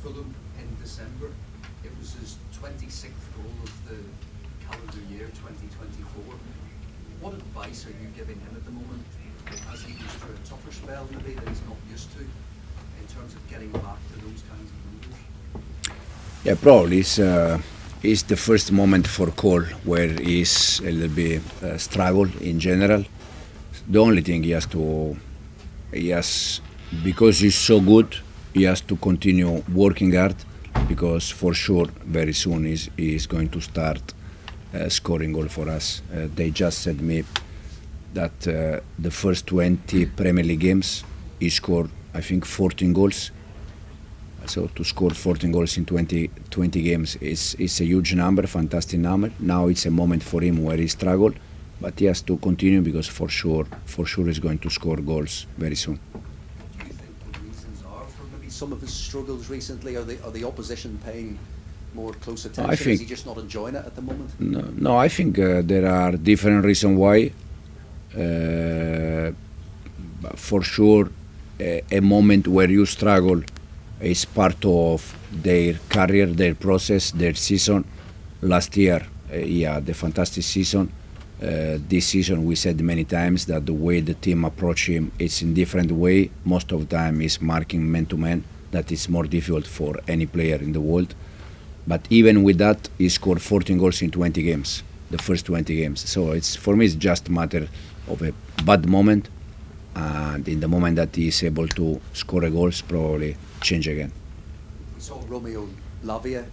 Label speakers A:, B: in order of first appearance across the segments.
A: Fulham in December. It was his 26th goal of the calendar year 2024. What advice are you giving him at the moment as he goes through a tougher spell maybe that he's not used to in terms of getting back to those kinds of numbers?
B: Yeah, probably it's the first moment for Cole where he's a little bit struggle in general. The only thing because he's so good, he has to continue working hard, because for sure very soon he's going to start scoring goal for us. They just said me that the first 20 Premier League games he scored, I think, 14 goals. So to score 14 goals in 20 games is a huge number, fantastic number. Now it's a moment for him where he struggled, but he has to continue, because for sure he's going to score goals very soon.
A: What do you think the reasons are for maybe some of his struggles recently? Are the opposition paying more close attention?
B: I think,
A: is he just not enjoying it at the moment?
B: No, I think there are different reasons why. For sure, a moment where you struggle is part of their career, their process, their season. Last year, he had a fantastic season. This season, we said many times that the way the team approach him is in different way. Most of the time, is marking man-to-man. That is more difficult for any player in the world. But even with that, he scored 14 goals in 20 games, the first 20 games. So for me, it's just a matter of a bad moment. And in the moment that he is able to score a goals, probably change again.
A: We saw Romeo Lavia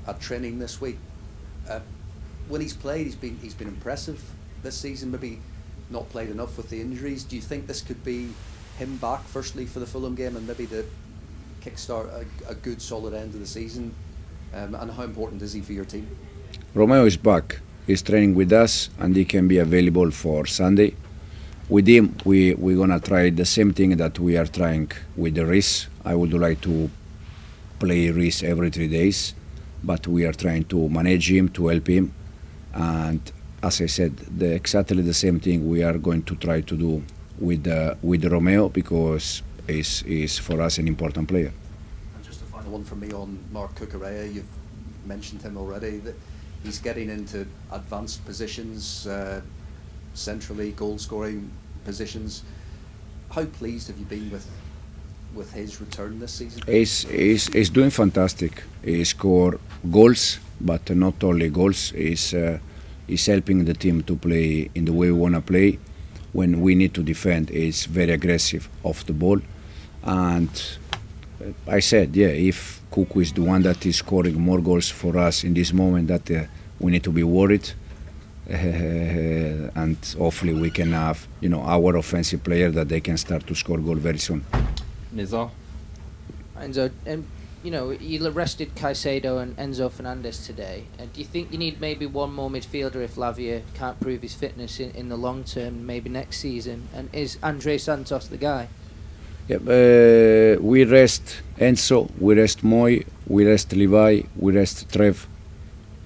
A: at training this week. When he's played, he's been impressive this season. Maybe not played enough with the injuries. Do you think this could be him back, firstly for the Fulham game, and maybe to kickstart a good solid end of the season? And how important is he for your team?
B: Romeo is back. He's training with us, and he can be available for Sunday. With him, we're gonna try the same thing that we are trying with the Reece. I would like to play Reece every 3 days, but we are trying to manage him, to help him. And as I said, exactly the same thing we are going to try to do with Romeo, because he's for us an important player.
A: And just a final one from me on Marc. You've mentioned him already, that he's getting into advanced positions, centrally goal-scoring positions. How pleased have you been with his return this season?
B: He's doing fantastic. He scored goals, but not only goals. He's helping the team to play in the way we want to play. When we need to defend, he's very aggressive off the ball. And I said, if Cuckoo is the one that is scoring more goals for us in this moment, that we need to be worried. And hopefully we can have, our offensive player that they can start to score goal very soon.
C: Nizar?
D: Enzo, you arrested Caicedo and Enzo Fernandez today. Do you think you need maybe one more midfielder if Lavia can't prove his fitness in the long term, maybe next season? And is Andre Santos the guy?
B: Yeah, we rest Enzo, we rest Moi, we rest Levi, we rest Trev.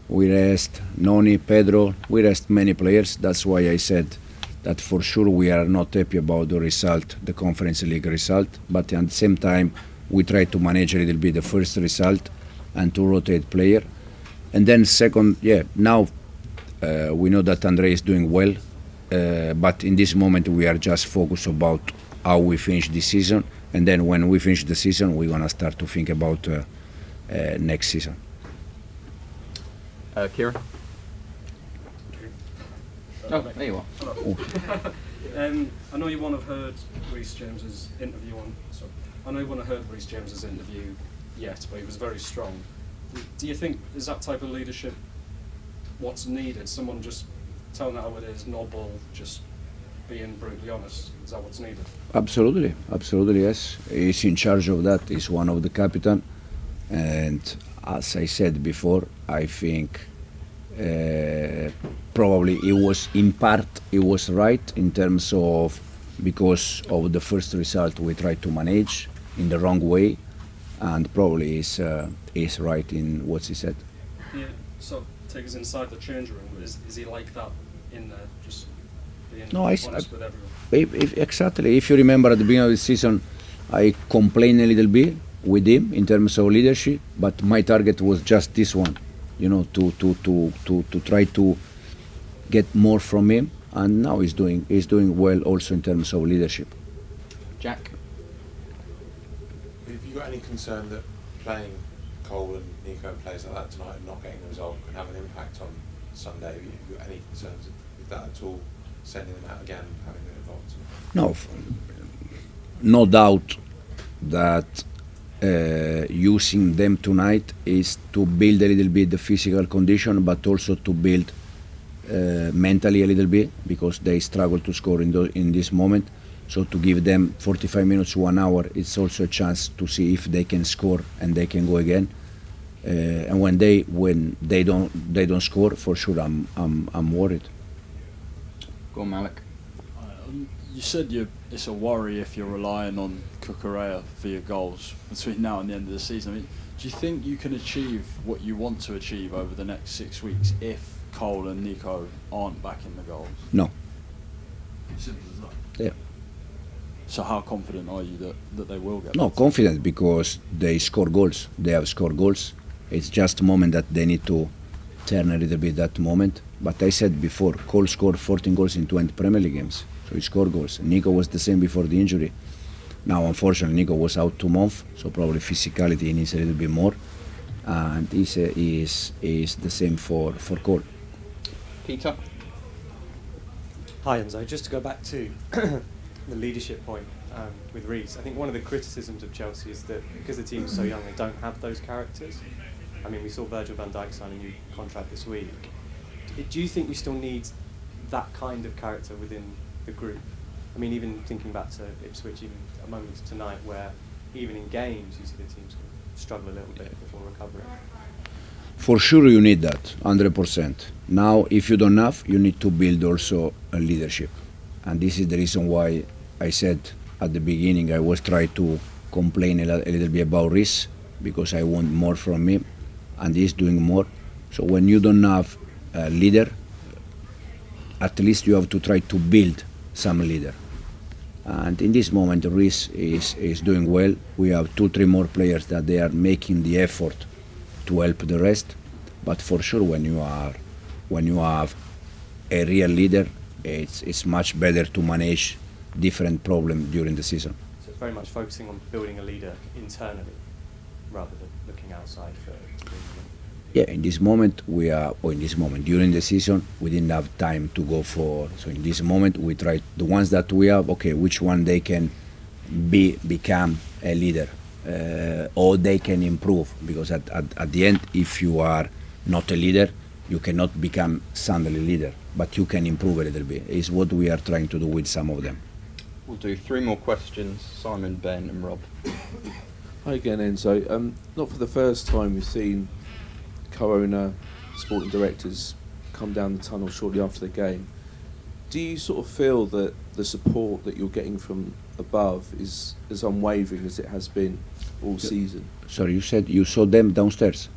B: We rest Noni, Pedro, we rest many players. That's why I said that for sure we are not happy about the result, the Conference League result, but at the same time we try to manage a little bit the first result and to rotate player. And then second, now we know that Andre is doing well, but in this moment we are just focused about how we finish this season, and then when we finish the season we're going to start to think about next season.
C: Kieran? Oh, there you are.
E: I know you won't have heard Reece James's interview yet, but he was very strong. Do you think, is that type of leadership what's needed? Someone just telling it how it is, no bull, just being brutally honest? Is that what's needed?
B: Absolutely, yes. He's in charge of that. He's one of the captain. And as I said before, I think probably it was right in terms of, because of the first result we tried to manage in the wrong way, and probably is right in what he said.
E: Yeah. So take us inside the change room. Is he like that in there, just being honest with everyone?
B: Exactly. If you remember at the beginning of the season, I complained a little bit with him in terms of leadership, but my target was just this one, to try to get more from him, and now he's doing well also in terms of leadership.
C: Jack?
F: Have you got any concern that playing Cole and Nico players like that tonight and not getting the result can have an impact on Sunday? Have you got any concerns with that at all, sending them out again, having them involved?
B: No, no doubt that using them tonight is to build a little bit the physical condition, but also to build mentally a little bit, because they struggle to score in this moment. So to give them 45 minutes, 1 hour, it's also a chance to see if they can score and they can go again. And when they don't score, for sure I'm worried.
C: Go on, Malik.
G: You said it's a worry if you're relying on Cucurella for your goals between now and the end of the season. I mean, do you think you can achieve what you want to achieve over the next 6 weeks if Cole and Nico aren't back in the goals?
B: No.
G: Simple as that.
B: Yeah.
G: So how confident are you that they will get?
B: No, confident because they score goals. They have scored goals. It's just a moment that they need to turn a little bit that moment. But I said before, Cole scored 14 goals in 20 Premier League games. So he scored goals. Nico was the same before the injury. Now, unfortunately, Nico was out 2 months, so probably physicality needs a little bit more. And is the same for Cole.
C: Peter?
H: Hi, Enzo. Just to go back to the leadership point with Reece, I think one of the criticisms of Chelsea is that because the team's so young, they don't have those characters. I mean, we saw Virgil van Dijk sign a new contract this week. Do you think you still need that kind of character within the group? I mean, even thinking back to Ipswich, even a moment tonight where even in games you see the teams struggle a little bit before recovering.
B: For sure you need that, 100%. Now, if you don't have, you need to build also a leadership. And this is the reason why I said at the beginning I was trying to complain a little bit about Reece, because I want more from him, and he's doing more. So when you don't have a leader, at least you have to try to build some leader. And in this moment, Reece is doing well. We have 2-3 more players that they are making the effort to help the rest. But for sure, when you have a real leader, it's much better to manage different problems during the season.
H: So it's very much focusing on building a leader internally rather than looking outside for.
B: Yeah, in this moment during the season we didn't have time to go for. So in this moment we try the ones that we have. Okay, which one they can become a leader, or they can improve, because at the end, if you are not a leader, you cannot become suddenly a leader, but you can improve a little bit. Is what we are trying to do with some of them.
C: We'll do 3 more questions. Simon, Ben and Rob.
I: Hi again, Enzo. Not for the first time we've seen co-owner, sporting directors come down the tunnel shortly after the game. Do you sort of feel that the support that you're getting from above is as unwavering as it has been all season?
B: Sorry, you said you saw them downstairs?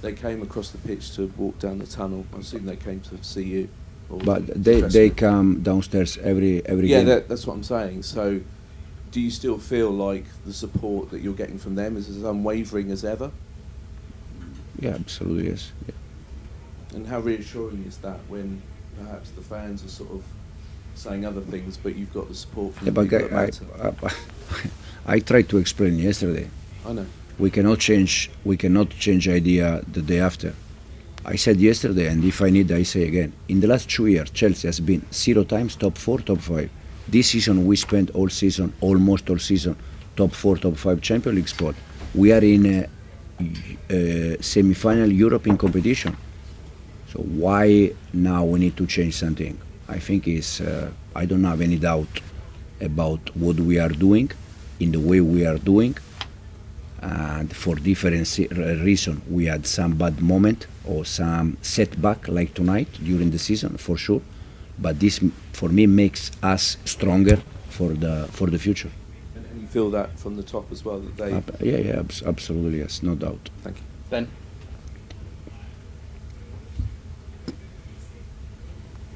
I: They came across the pitch to walk down the tunnel. I assume they came to see you.
B: But they come downstairs every game.
I: Yeah, that's what I'm saying. So do you still feel like the support that you're getting from them is as unwavering as ever?
B: Yeah, absolutely, yes. Yeah.
I: And how reassuring is that when perhaps the fans are sort of saying other things, but you've got the support from the people that matter?
B: I tried to explain yesterday.
I: I know.
B: We cannot change idea the day after. I said yesterday, and if I need, I say again. In the last 2 years, Chelsea has been 0 times top 4, top 5. This season, we spent almost all season, top 4, top 5 Champions League spot. We are in a semi-final European competition. So why now we need to change something? I think I don't have any doubt about what we are doing, in the way we are doing. And for different reasons, we had some bad moment or some setback like tonight during the season, for sure. But this, for me, makes us stronger for the future.
I: And you feel that from the top as well, that they...
B: Yeah, absolutely, yes, no doubt.
I: Thank you.
C: Ben?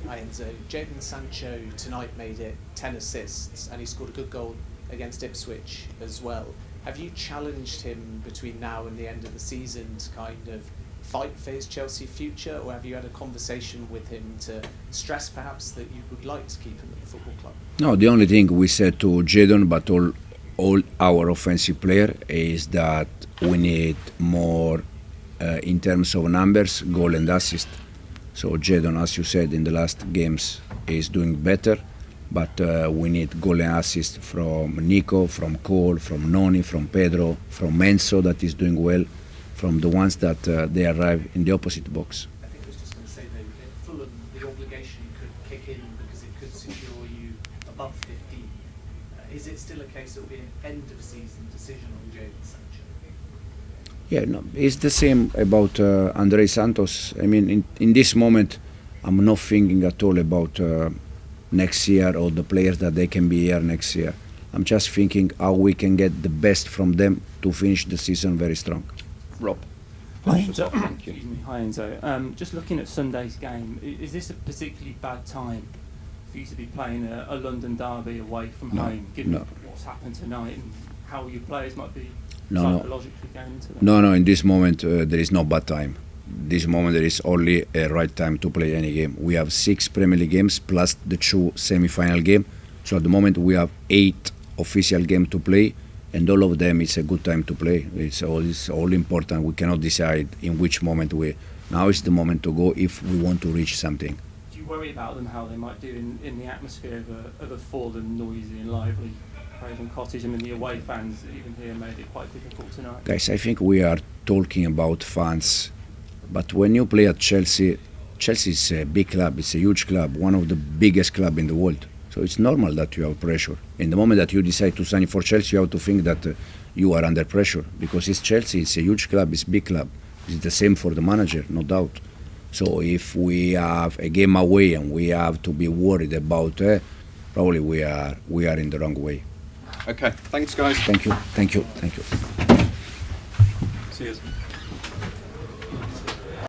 J: Hi Enzo. Jadon Sancho tonight made it 10 assists and he scored a good goal against Ipswich as well. Have you challenged him between now and the end of the season to kind of fight for his Chelsea future, or have you had a conversation with him to stress perhaps that you would like to keep him at the football club?
B: No, the only thing we said to Jadon, but all our offensive player, is that we need more in terms of numbers, goal and assist. So Jadon, as you said, in the last games is doing better, but we need goal and assist from Nico, from Cole, from Noni, from Pedro, from Enzo that is doing well, from the ones that they arrive in the opposite box.
J: I think I was just going to say though, at Fulham the obligation could kick in because it could secure you above 15. Is it still a case that it will be an end of season decision on Jadon Sancho?
B: Yeah, no, it's the same about Andrei Santos. I mean, in this moment, I'm not thinking at all about next year or the players that they can be here next year. I'm just thinking how we can get the best from them to finish the season very strong.
C: Rob.
K: Hi Enzo. Excuse me. Hi Enzo. Just looking at Sunday's game, is this a particularly bad time for you to be playing a London derby away from home, given what's happened tonight and how your players might be psychologically going into that?
B: No, in this moment there is no bad time. This moment there is only a right time to play any game. We have 6 Premier League games plus the 2 semi-final games. So at the moment we have 8 official games to play, and all of them it's a good time to play. It's all important. We cannot decide in which moment now is the moment to go if we want to reach something.
K: Do you worry about them, how they might do in the atmosphere of a fallen, noisy and lively Craven Cottage? I mean, the away fans even here made it quite difficult tonight.
B: Guys, I think we are talking about fans, but when you play at Chelsea is a big club, it's a huge club, one of the biggest clubs in the world. So it's normal that you have pressure. In the moment that you decide to sign for Chelsea, you have to think that you are under pressure, because it's Chelsea, it's a huge club, it's a big club. It's the same for the manager, no doubt. So if we have a game away and we have to be worried about, probably we are in the wrong way.
C: Okay, thanks guys.
B: Thank you.
E: See you.